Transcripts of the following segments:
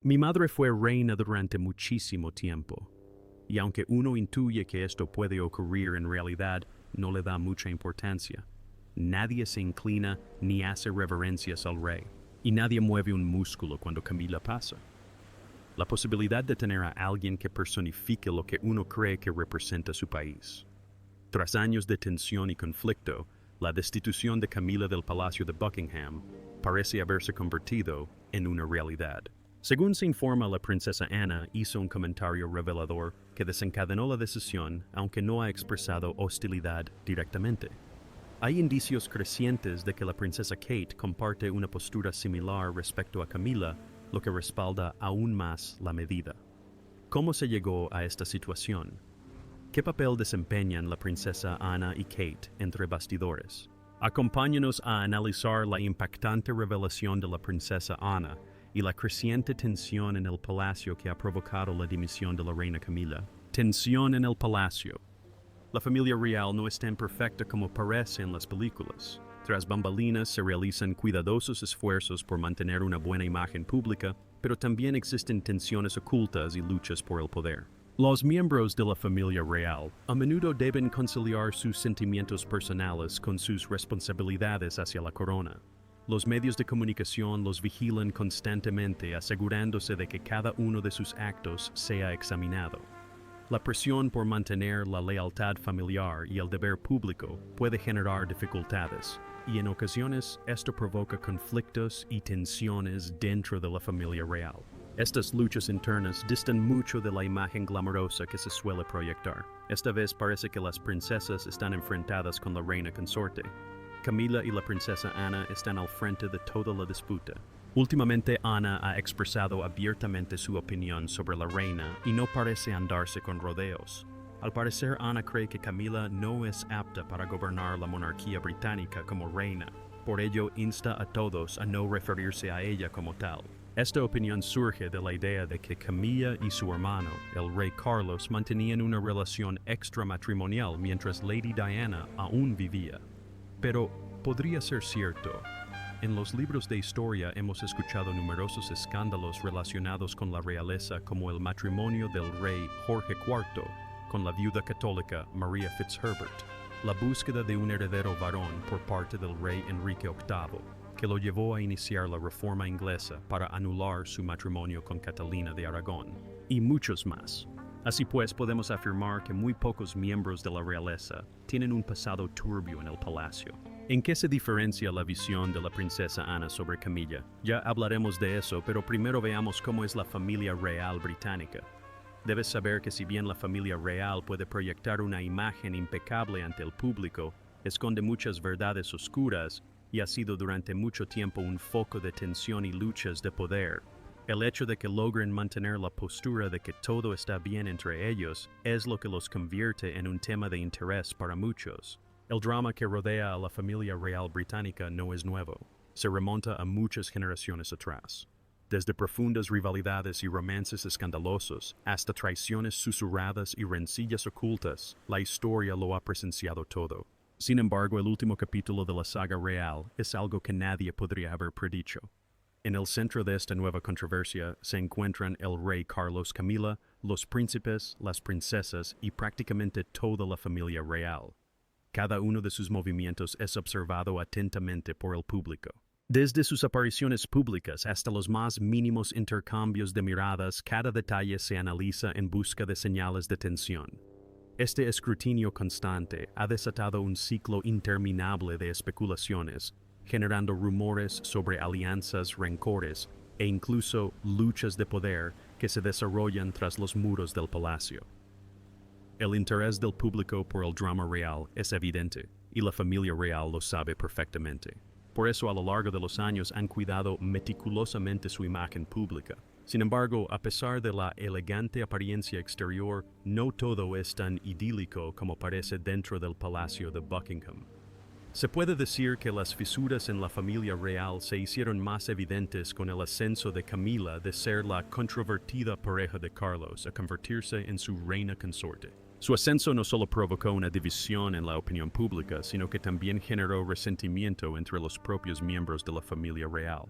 Mi madre fue reina durante muchísimo tiempo, y aunque uno intuye que esto puede ocurrir en realidad, no le da mucha importancia. Nadie se inclina ni hace reverencias al rey, y nadie mueve un músculo cuando Camilla pasa. La posibilidad de tener a alguien que personifique lo que uno cree que representa su país. Tras años de tensión y conflicto, la destitución de Camilla del Palacio de Buckingham parece haberse convertido en una realidad. Según se informa, la princesa Ana hizo un comentario revelador que desencadenó la decisión, aunque no ha expresado hostilidad directamente. Hay indicios crecientes de que la princesa Kate comparte una postura similar respecto a Camilla, lo que respalda aún más la medida. ¿Cómo se llegó a esta situación? ¿Qué papel desempeñan la princesa Ana y Kate entre bastidores? Acompáñanos a analizar la impactante revelación de la princesa Ana y la creciente tensión en el palacio que ha provocado la dimisión de la reina Camilla. Tensión en el palacio. La familia real no es tan perfecta como parece en las películas. Tras bambalinas se realizan cuidadosos esfuerzos por mantener una buena imagen pública, pero también existen tensiones ocultas y luchas por el poder. Los miembros de la familia real a menudo deben conciliar sus sentimientos personales con sus responsabilidades hacia la corona. Los medios de comunicación los vigilan constantemente, asegurándose de que cada uno de sus actos sea examinado. La presión por mantener la lealtad familiar y el deber público puede generar dificultades, y en ocasiones esto provoca conflictos y tensiones dentro de la familia real. Estas luchas internas distan mucho de la imagen glamorosa que se suele proyectar. Esta vez parece que las princesas están enfrentadas con la reina consorte. Camilla y la princesa Ana están al frente de toda la disputa. Últimamente Ana ha expresado abiertamente su opinión sobre la reina y no parece andarse con rodeos. Al parecer, Ana cree que Camilla no es apta para gobernar la monarquía británica como reina. Por ello, insta a todos a no referirse a ella como tal. Esta opinión surge de la idea de que Camilla y su hermano, el rey Carlos, mantenían una relación extramatrimonial mientras Lady Diana aún vivía. Pero, ¿podría ser cierto? En los libros de historia hemos escuchado numerosos escándalos relacionados con la realeza, como el matrimonio del rey Jorge IV con la viuda católica María Fitzherbert, la búsqueda de un heredero varón por parte del rey Enrique VIII, que lo llevó a iniciar la reforma inglesa para anular su matrimonio con Catalina de Aragón, y muchos más. Así pues, podemos afirmar que muy pocos miembros de la realeza tienen un pasado turbio en el palacio. ¿En qué se diferencia la visión de la princesa Ana sobre Camilla? Ya hablaremos de eso, pero primero veamos cómo es la familia real británica. Debes saber que si bien la familia real puede proyectar una imagen impecable ante el público, esconde muchas verdades oscuras y ha sido durante mucho tiempo un foco de tensión y luchas de poder. El hecho de que logren mantener la postura de que todo está bien entre ellos es lo que los convierte en un tema de interés para muchos. El drama que rodea a la familia real británica no es nuevo. Se remonta a muchas generaciones atrás. Desde profundas rivalidades y romances escandalosos hasta traiciones susurradas y rencillas ocultas, la historia lo ha presenciado todo. Sin embargo, el último capítulo de la saga real es algo que nadie podría haber predicho. En el centro de esta nueva controversia se encuentran el rey Carlos, Camilla, los príncipes, las princesas y prácticamente toda la familia real. Cada uno de sus movimientos es observado atentamente por el público. Desde sus apariciones públicas hasta los más mínimos intercambios de miradas, cada detalle se analiza en busca de señales de tensión. Este escrutinio constante ha desatado un ciclo interminable de especulaciones, generando rumores sobre alianzas, rencores e incluso luchas de poder que se desarrollan tras los muros del palacio. El interés del público por el drama real es evidente, y la familia real lo sabe perfectamente. Por eso, a lo largo de los años han cuidado meticulosamente su imagen pública. Sin embargo, a pesar de la elegante apariencia exterior, no todo es tan idílico como parece dentro del Palacio de Buckingham. Se puede decir que las fisuras en la familia real se hicieron más evidentes con el ascenso de Camilla de ser la controvertida pareja de Carlos a convertirse en su reina consorte. Su ascenso no solo provocó una división en la opinión pública, sino que también generó resentimiento entre los propios miembros de la familia real.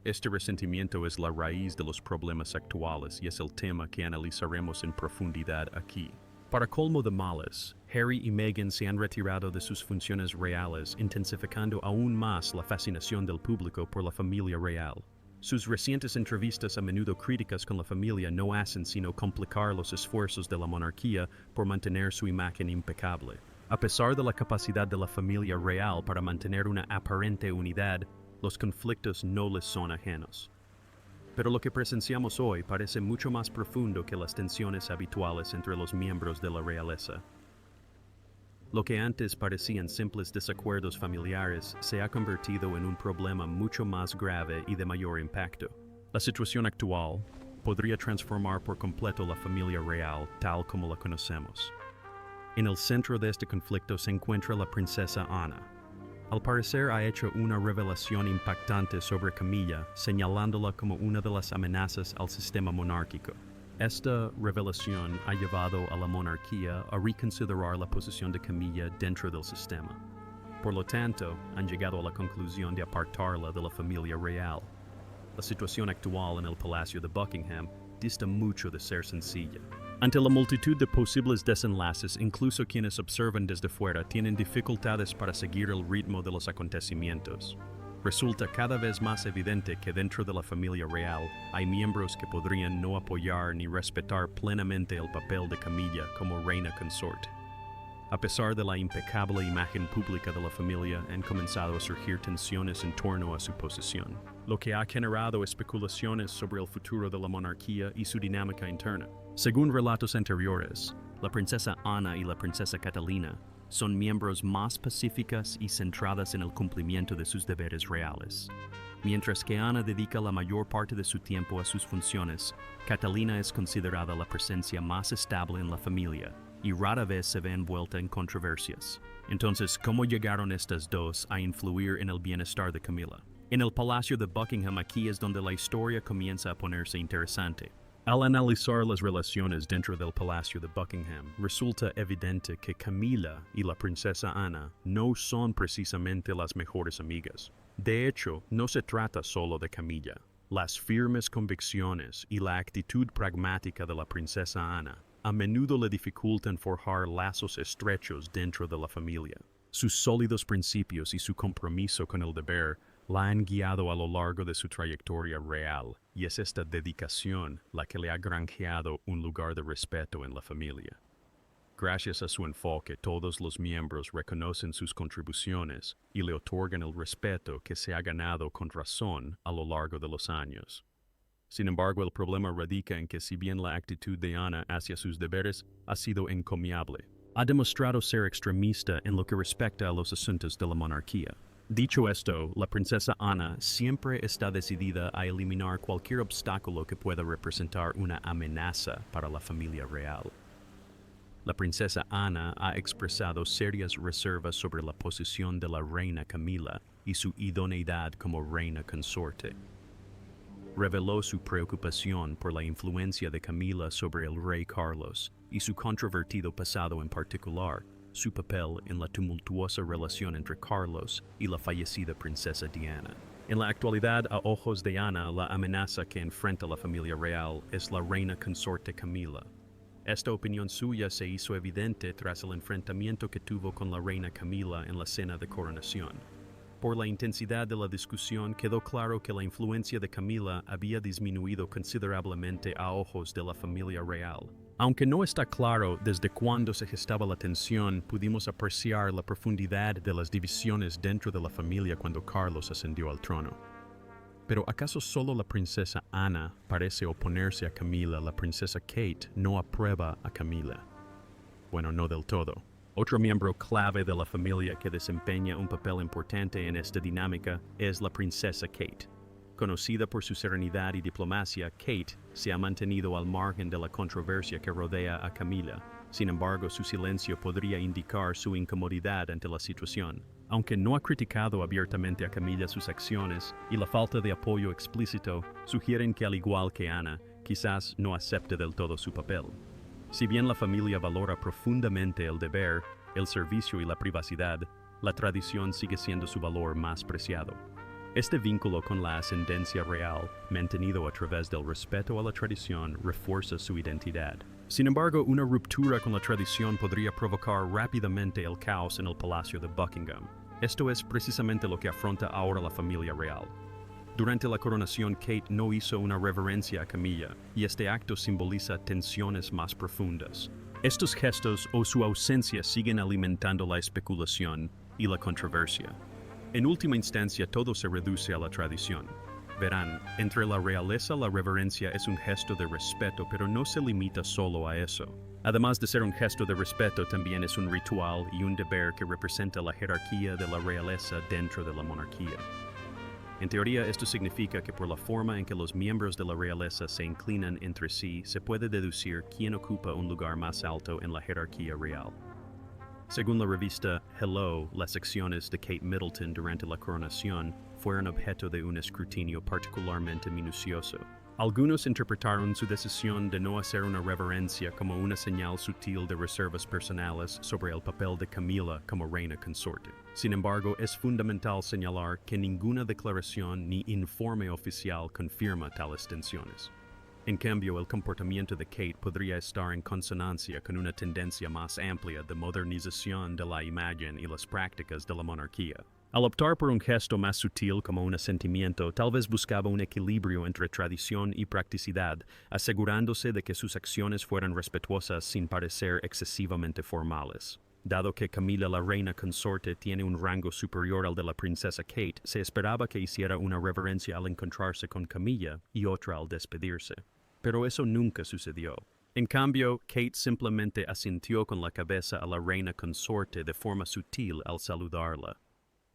Este resentimiento es la raíz de los problemas actuales y es el tema que analizaremos en profundidad aquí. Para colmo de males, Harry y Meghan se han retirado de sus funciones reales, intensificando aún más la fascinación del público por la familia real. Sus recientes entrevistas, a menudo críticas con la familia, no hacen sino complicar los esfuerzos de la monarquía por mantener su imagen impecable. A pesar de la capacidad de la familia real para mantener una aparente unidad, los conflictos no les son ajenos. Pero lo que presenciamos hoy parece mucho más profundo que las tensiones habituales entre los miembros de la realeza. Lo que antes parecían simples desacuerdos familiares se ha convertido en un problema mucho más grave y de mayor impacto. La situación actual podría transformar por completo la familia real tal como la conocemos. En el centro de este conflicto se encuentra la princesa Ana. Al parecer ha hecho una revelación impactante sobre Camilla, señalándola como una de las amenazas al sistema monárquico. Esta revelación ha llevado a la monarquía a reconsiderar la posición de Camilla dentro del sistema. Por lo tanto, han llegado a la conclusión de apartarla de la familia real. La situación actual en el Palacio de Buckingham dista mucho de ser sencilla. Ante la multitud de posibles desenlaces, incluso quienes observan desde fuera tienen dificultades para seguir el ritmo de los acontecimientos. Resulta cada vez más evidente que dentro de la familia real hay miembros que podrían no apoyar ni respetar plenamente el papel de Camilla como reina consorte. A pesar de la impecable imagen pública de la familia, han comenzado a surgir tensiones en torno a su posición, lo que ha generado especulaciones sobre el futuro de la monarquía y su dinámica interna. Según relatos anteriores, la princesa Ana y la princesa Catalina son miembros más pacíficas y centradas en el cumplimiento de sus deberes reales. Mientras que Ana dedica la mayor parte de su tiempo a sus funciones, Catalina es considerada la presencia más estable en la familia y rara vez se ve envuelta en controversias. Entonces, ¿cómo llegaron estas dos a influir en el bienestar de Camilla? En el Palacio de Buckingham, aquí es donde la historia comienza a ponerse interesante. Al analizar las relaciones dentro del Palacio de Buckingham, resulta evidente que Camilla y la princesa Ana no son precisamente las mejores amigas. De hecho, no se trata solo de Camilla. Las firmes convicciones y la actitud pragmática de la princesa Ana a menudo le dificultan forjar lazos estrechos dentro de la familia. Sus sólidos principios y su compromiso con el deber la han guiado a lo largo de su trayectoria real, y es esta dedicación la que le ha granjeado un lugar de respeto en la familia. Gracias a su enfoque, todos los miembros reconocen sus contribuciones y le otorgan el respeto que se ha ganado con razón a lo largo de los años. Sin embargo, el problema radica en que si bien la actitud de Ana hacia sus deberes ha sido encomiable, ha demostrado ser extremista en lo que respecta a los asuntos de la monarquía. Dicho esto, la princesa Ana siempre está decidida a eliminar cualquier obstáculo que pueda representar una amenaza para la familia real. La princesa Ana ha expresado serias reservas sobre la posición de la reina Camilla y su idoneidad como reina consorte. Reveló su preocupación por la influencia de Camilla sobre el rey Carlos y su controvertido pasado, en particular su papel en la tumultuosa relación entre Carlos y la fallecida princesa Diana. En la actualidad, a ojos de Ana, la amenaza que enfrenta la familia real es la reina consorte Camilla. Esta opinión suya se hizo evidente tras el enfrentamiento que tuvo con la reina Camilla en la cena de coronación. Por la intensidad de la discusión, quedó claro que la influencia de Camilla había disminuido considerablemente a ojos de la familia real. Aunque no está claro desde cuándo se gestaba la tensión, pudimos apreciar la profundidad de las divisiones dentro de la familia cuando Carlos ascendió al trono. Pero ¿acaso solo la princesa Ana parece oponerse a Camilla? La princesa Kate no aprueba a Camilla. Bueno, no del todo. Otro miembro clave de la familia que desempeña un papel importante en esta dinámica es la princesa Kate. Conocida por su serenidad y diplomacia, Kate se ha mantenido al margen de la controversia que rodea a Camilla. Sin embargo, su silencio podría indicar su incomodidad ante la situación. Aunque no ha criticado abiertamente a Camilla, sus acciones y la falta de apoyo explícito sugieren que, al igual que Ana, quizás no acepte del todo su papel. Si bien la familia valora profundamente el deber, el servicio y la privacidad, la tradición sigue siendo su valor más preciado. Este vínculo con la ascendencia real, mantenido a través del respeto a la tradición, refuerza su identidad. Sin embargo, una ruptura con la tradición podría provocar rápidamente el caos en el Palacio de Buckingham. Esto es precisamente lo que afronta ahora la familia real. Durante la coronación, Kate no hizo una reverencia a Camilla, y este acto simboliza tensiones más profundas. Estos gestos o su ausencia siguen alimentando la especulación y la controversia. En última instancia, todo se reduce a la tradición. Verán, entre la realeza la reverencia es un gesto de respeto, pero no se limita solo a eso. Además de ser un gesto de respeto, también es un ritual y un deber que representa la jerarquía de la realeza dentro de la monarquía. En teoría, esto significa que por la forma en que los miembros de la realeza se inclinan entre sí, se puede deducir quién ocupa un lugar más alto en la jerarquía real. Según la revista Hello, las acciones de Kate Middleton durante la coronación fueron objeto de un escrutinio particularmente minucioso. Algunos interpretaron su decisión de no hacer una reverencia como una señal sutil de reservas personales sobre el papel de Camilla como reina consorte. Sin embargo, es fundamental señalar que ninguna declaración ni informe oficial confirma tales tensiones. En cambio, el comportamiento de Kate podría estar en consonancia con una tendencia más amplia de modernización de la imagen y las prácticas de la monarquía. Al optar por un gesto más sutil como un asentimiento, tal vez buscaba un equilibrio entre tradición y practicidad, asegurándose de que sus acciones fueran respetuosas sin parecer excesivamente formales. Dado que Camilla la reina consorte tiene un rango superior al de la princesa Kate, se esperaba que hiciera una reverencia al encontrarse con Camilla y otra al despedirse. Pero eso nunca sucedió. En cambio, Kate simplemente asintió con la cabeza a la reina consorte de forma sutil al saludarla.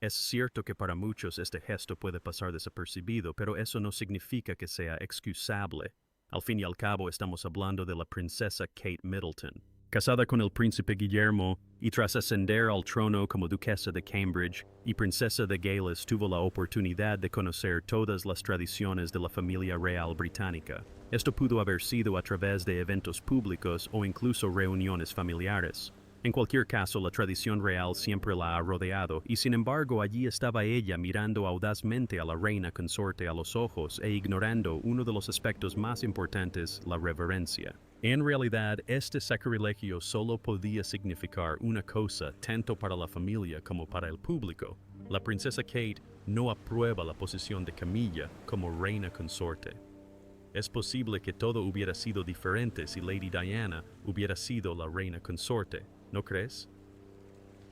Es cierto que para muchos este gesto puede pasar desapercibido, pero eso no significa que sea excusable. Al fin y al cabo estamos hablando de la princesa Kate Middleton. Casada con el príncipe Guillermo y tras ascender al trono como duquesa de Cambridge y princesa de Gales, tuvo la oportunidad de conocer todas las tradiciones de la familia real británica. Esto pudo haber sido a través de eventos públicos o incluso reuniones familiares. En cualquier caso, la tradición real siempre la ha rodeado, y sin embargo allí estaba ella mirando audazmente a la reina consorte a los ojos e ignorando uno de los aspectos más importantes, la reverencia. En realidad, este sacrilegio solo podía significar una cosa tanto para la familia como para el público. La princesa Kate no aprueba la posición de Camilla como reina consorte. Es posible que todo hubiera sido diferente si Lady Diana hubiera sido la reina consorte, ¿no crees?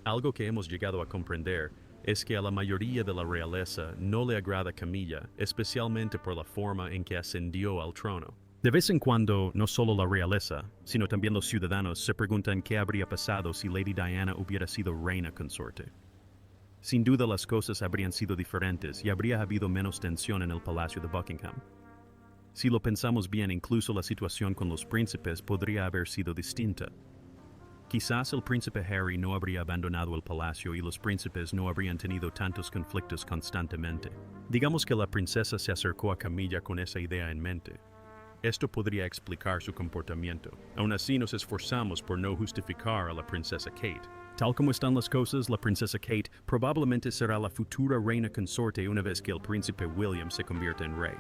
Algo que hemos llegado a comprender es que a la mayoría de la realeza no le agrada Camilla, especialmente por la forma en que ascendió al trono. De vez en cuando, no solo la realeza, sino también los ciudadanos se preguntan qué habría pasado si Lady Diana hubiera sido reina consorte. Sin duda las cosas habrían sido diferentes y habría habido menos tensión en el Palacio de Buckingham. Si lo pensamos bien, incluso la situación con los príncipes podría haber sido distinta. Quizás el príncipe Harry no habría abandonado el palacio y los príncipes no habrían tenido tantos conflictos constantemente. Digamos que la princesa se acercó a Camilla con esa idea en mente. Esto podría explicar su comportamiento. Aún así nos esforzamos por no justificar a la princesa Kate. Tal como están las cosas, la princesa Kate probablemente será la futura reina consorte una vez que el príncipe William se convierta en rey.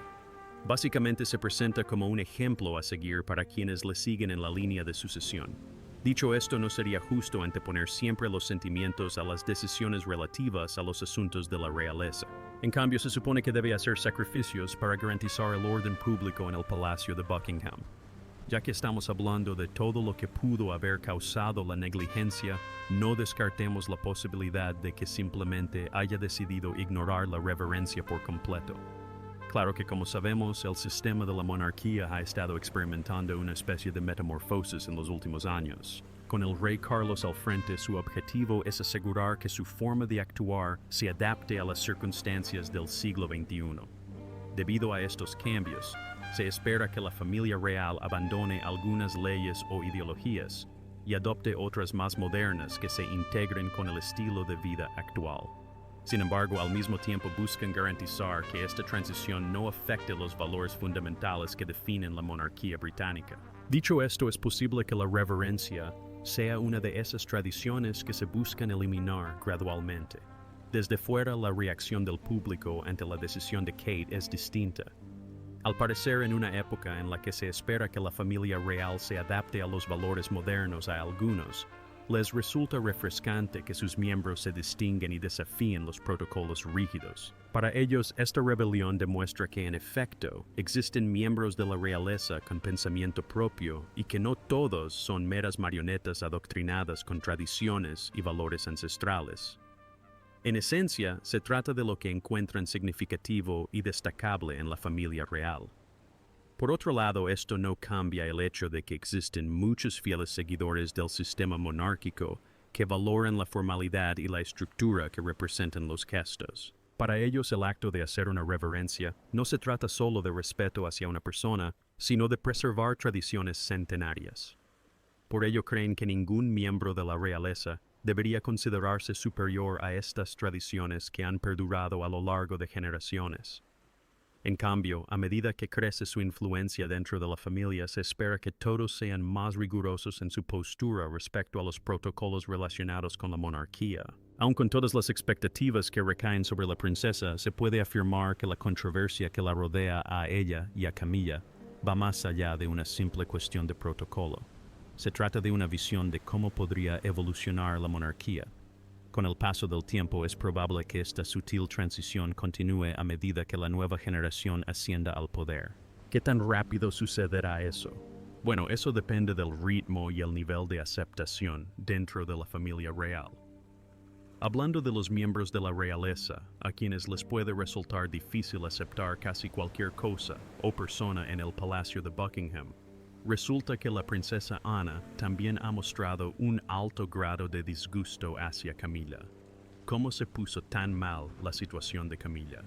Básicamente se presenta como un ejemplo a seguir para quienes le siguen en la línea de sucesión. Dicho esto, no sería justo anteponer siempre los sentimientos a las decisiones relativas a los asuntos de la realeza. En cambio, se supone que debe hacer sacrificios para garantizar el orden público en el Palacio de Buckingham. Ya que estamos hablando de todo lo que pudo haber causado la negligencia, no descartemos la posibilidad de que simplemente haya decidido ignorar la reverencia por completo. Claro que, como sabemos, el sistema de la monarquía ha estado experimentando una especie de metamorfosis en los últimos años. Con el rey Carlos al frente, su objetivo es asegurar que su forma de actuar se adapte a las circunstancias del siglo XXI. Debido a estos cambios, se espera que la familia real abandone algunas leyes o ideologías y adopte otras más modernas que se integren con el estilo de vida actual. Sin embargo, al mismo tiempo buscan garantizar que esta transición no afecte los valores fundamentales que definen la monarquía británica. Dicho esto, es posible que la reverencia sea una de esas tradiciones que se buscan eliminar gradualmente. Desde fuera, la reacción del público ante la decisión de Kate es distinta. Al parecer, en una época en la que se espera que la familia real se adapte a los valores modernos a algunos, les resulta refrescante que sus miembros se distinguen y desafíen los protocolos rígidos. Para ellos, esta rebelión demuestra que, en efecto, existen miembros de la realeza con pensamiento propio y que no todos son meras marionetas adoctrinadas con tradiciones y valores ancestrales. En esencia, se trata de lo que encuentran significativo y destacable en la familia real. Por otro lado, esto no cambia el hecho de que existen muchos fieles seguidores del sistema monárquico que valoran la formalidad y la estructura que representan los gestos. Para ellos, el acto de hacer una reverencia no se trata solo de respeto hacia una persona, sino de preservar tradiciones centenarias. Por ello creen que ningún miembro de la realeza debería considerarse superior a estas tradiciones que han perdurado a lo largo de generaciones. En cambio, a medida que crece su influencia dentro de la familia, se espera que todos sean más rigurosos en su postura respecto a los protocolos relacionados con la monarquía. Aun con todas las expectativas que recaen sobre la princesa, se puede afirmar que la controversia que la rodea a ella y a Camilla va más allá de una simple cuestión de protocolo. Se trata de una visión de cómo podría evolucionar la monarquía. Con el paso del tiempo es probable que esta sutil transición continúe a medida que la nueva generación ascienda al poder. ¿Qué tan rápido sucederá eso? Bueno, eso depende del ritmo y el nivel de aceptación dentro de la familia real. Hablando de los miembros de la realeza, a quienes les puede resultar difícil aceptar casi cualquier cosa o persona en el palacio de Buckingham, resulta que la princesa Ana también ha mostrado un alto grado de disgusto hacia Camilla. ¿Cómo se puso tan mal la situación de Camilla?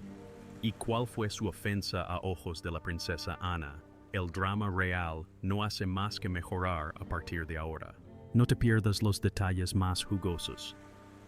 ¿Y cuál fue su ofensa a ojos de la princesa Ana? El drama real no hace más que mejorar a partir de ahora. No te pierdas los detalles más jugosos.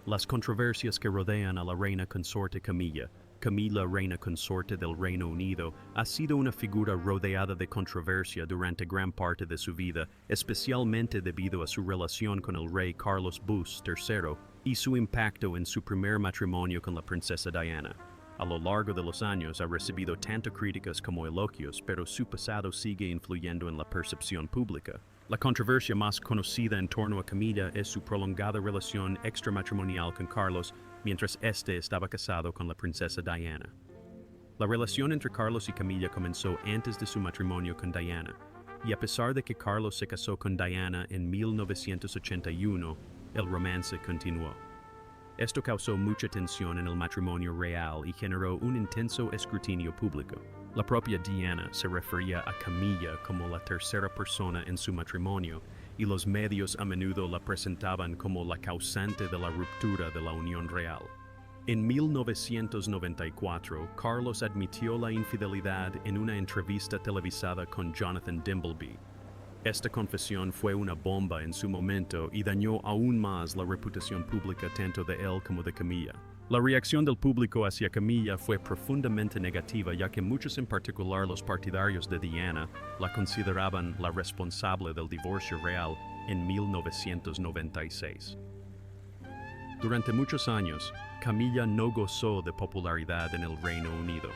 Las controversias que rodean a la reina consorte Camilla, reina consorte del Reino Unido, ha sido una figura rodeada de controversia durante gran parte de su vida, especialmente debido a su relación con el rey Carlos III y su impacto en su primer matrimonio con la princesa Diana. A lo largo de los años ha recibido tanto críticas como elogios, pero su pasado sigue influyendo en la percepción pública. La controversia más conocida en torno a Camilla es su prolongada relación extramatrimonial con Carlos, mientras éste estaba casado con la princesa Diana. La relación entre Carlos y Camilla comenzó antes de su matrimonio con Diana, y a pesar de que Carlos se casó con Diana en 1981, el romance continuó. Esto causó mucha tensión en el matrimonio real y generó un intenso escrutinio público. La propia Diana se refería a Camilla como la tercera persona en su matrimonio, y los medios a menudo la presentaban como la causante de la ruptura de la unión real. En 1994, Carlos admitió la infidelidad en una entrevista televisada con Jonathan Dimbleby. Esta confesión fue una bomba en su momento y dañó aún más la reputación pública tanto de él como de Camilla. La reacción del público hacia Camilla fue profundamente negativa, ya que muchos, en particular los partidarios de Diana, la consideraban la responsable del divorcio real en 1996. Durante muchos años, Camilla no gozó de popularidad en el Reino Unido.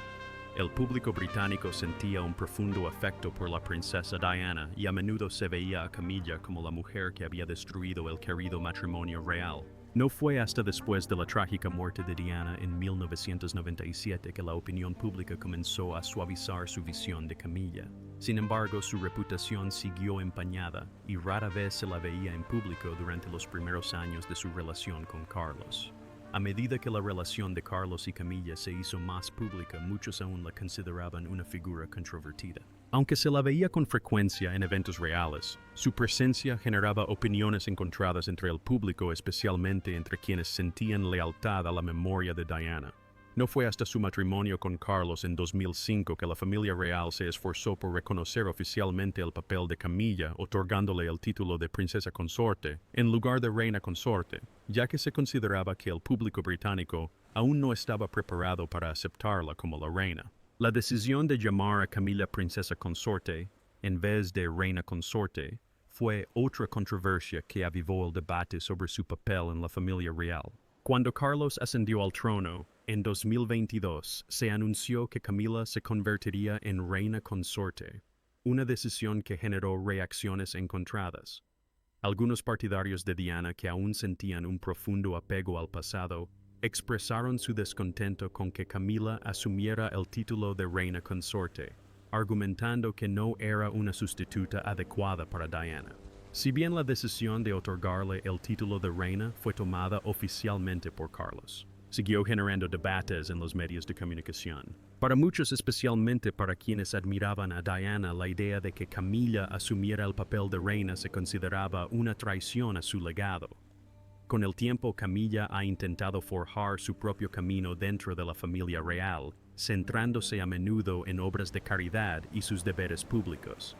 El público británico sentía un profundo afecto por la princesa Diana y a menudo se veía a Camilla como la mujer que había destruido el querido matrimonio real. No fue hasta después de la trágica muerte de Diana en 1997 que la opinión pública comenzó a suavizar su visión de Camilla. Sin embargo, su reputación siguió empañada y rara vez se la veía en público durante los primeros años de su relación con Carlos. A medida que la relación de Carlos y Camilla se hizo más pública, muchos aún la consideraban una figura controvertida. Aunque se la veía con frecuencia en eventos reales, su presencia generaba opiniones encontradas entre el público, especialmente entre quienes sentían lealtad a la memoria de Diana. No fue hasta su matrimonio con Carlos en 2005 que la familia real se esforzó por reconocer oficialmente el papel de Camilla, otorgándole el título de princesa consorte en lugar de reina consorte, ya que se consideraba que el público británico aún no estaba preparado para aceptarla como la reina. La decisión de llamar a Camilla princesa consorte en vez de reina consorte fue otra controversia que avivó el debate sobre su papel en la familia real. Cuando Carlos ascendió al trono, en 2022, se anunció que Camilla se convertiría en reina consorte, una decisión que generó reacciones encontradas. Algunos partidarios de Diana que aún sentían un profundo apego al pasado, expresaron su descontento con que Camilla asumiera el título de reina consorte, argumentando que no era una sustituta adecuada para Diana. Si bien la decisión de otorgarle el título de reina fue tomada oficialmente por Carlos, siguió generando debates en los medios de comunicación. Para muchos, especialmente para quienes admiraban a Diana, la idea de que Camilla asumiera el papel de reina se consideraba una traición a su legado. Con el tiempo, Camilla ha intentado forjar su propio camino dentro de la familia real, centrándose a menudo en obras de caridad y sus deberes públicos.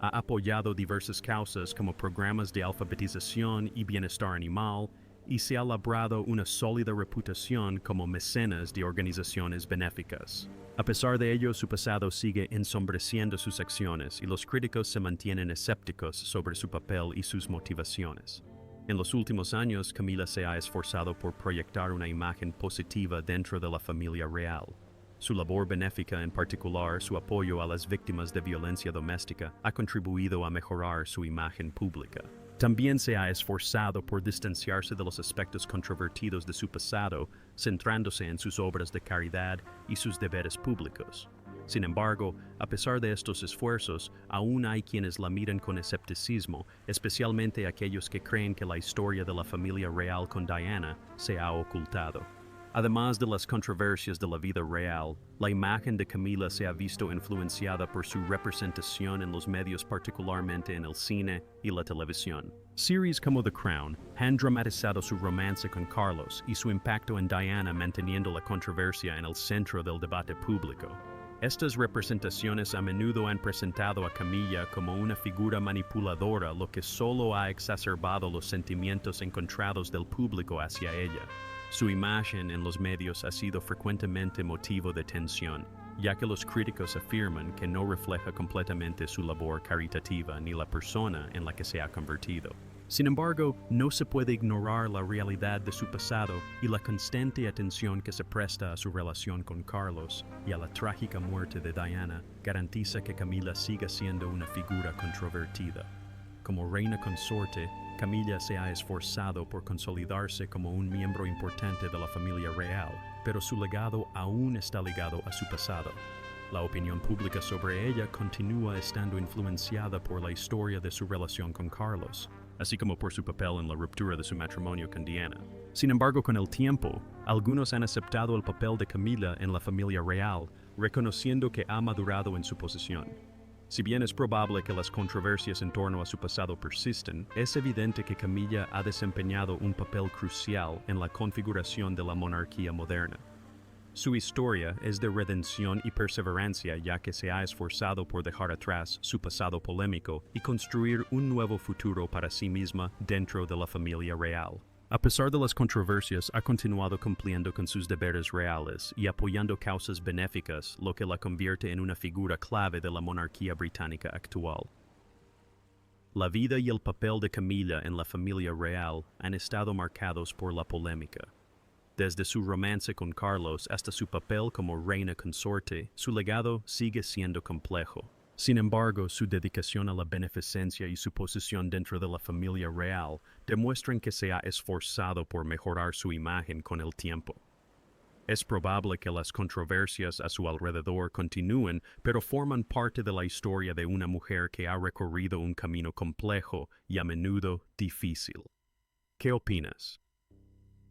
Ha apoyado diversas causas como programas de alfabetización y bienestar animal, y se ha labrado una sólida reputación como mecenas de organizaciones benéficas. A pesar de ello, su pasado sigue ensombreciendo sus acciones y los críticos se mantienen escépticos sobre su papel y sus motivaciones. En los últimos años, Camilla se ha esforzado por proyectar una imagen positiva dentro de la familia real. Su labor benéfica, en particular su apoyo a las víctimas de violencia doméstica, ha contribuido a mejorar su imagen pública. También se ha esforzado por distanciarse de los aspectos controvertidos de su pasado, centrándose en sus obras de caridad y sus deberes públicos. Sin embargo, a pesar de estos esfuerzos, aún hay quienes la miran con escepticismo, especialmente aquellos que creen que la historia de la familia real con Diana se ha ocultado. Además de las controversias de la vida real, la imagen de Camilla se ha visto influenciada por su representación en los medios, particularmente en el cine y la televisión. Series como The Crown han dramatizado su romance con Carlos y su impacto en Diana, manteniendo la controversia en el centro del debate público. Estas representaciones a menudo han presentado a Camilla como una figura manipuladora, lo que solo ha exacerbado los sentimientos encontrados del público hacia ella. Su imagen en los medios ha sido frecuentemente motivo de tensión, ya que los críticos afirman que no refleja completamente su labor caritativa ni la persona en la que se ha convertido. Sin embargo, no se puede ignorar la realidad de su pasado y la constante atención que se presta a su relación con Carlos y a la trágica muerte de Diana garantiza que Camilla siga siendo una figura controvertida. Como reina consorte, Camilla se ha esforzado por consolidarse como un miembro importante de la familia real, pero su legado aún está ligado a su pasado. La opinión pública sobre ella continúa estando influenciada por la historia de su relación con Carlos, así como por su papel en la ruptura de su matrimonio con Diana. Sin embargo, con el tiempo, algunos han aceptado el papel de Camilla en la familia real, reconociendo que ha madurado en su posición. Si bien es probable que las controversias en torno a su pasado persisten, es evidente que Camilla ha desempeñado un papel crucial en la configuración de la monarquía moderna. Su historia es de redención y perseverancia, ya que se ha esforzado por dejar atrás su pasado polémico y construir un nuevo futuro para sí misma dentro de la familia real. A pesar de las controversias, ha continuado cumpliendo con sus deberes reales y apoyando causas benéficas, lo que la convierte en una figura clave de la monarquía británica actual. La vida y el papel de Camilla en la familia real han estado marcados por la polémica. Desde su romance con Carlos hasta su papel como reina consorte, su legado sigue siendo complejo. Sin embargo, su dedicación a la beneficencia y su posición dentro de la familia real demuestran que se ha esforzado por mejorar su imagen con el tiempo. Es probable que las controversias a su alrededor continúen, pero forman parte de la historia de una mujer que ha recorrido un camino complejo y a menudo difícil. ¿Qué opinas?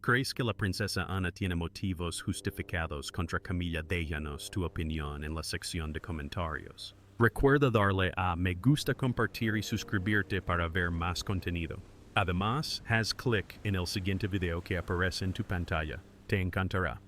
¿Crees que la princesa Ana tiene motivos justificados contra Camilla? Déjanos tu opinión en la sección de comentarios. Recuerda darle a me gusta, compartir y suscribirte para ver más contenido. Además, haz clic en el siguiente video que aparece en tu pantalla. Te encantará.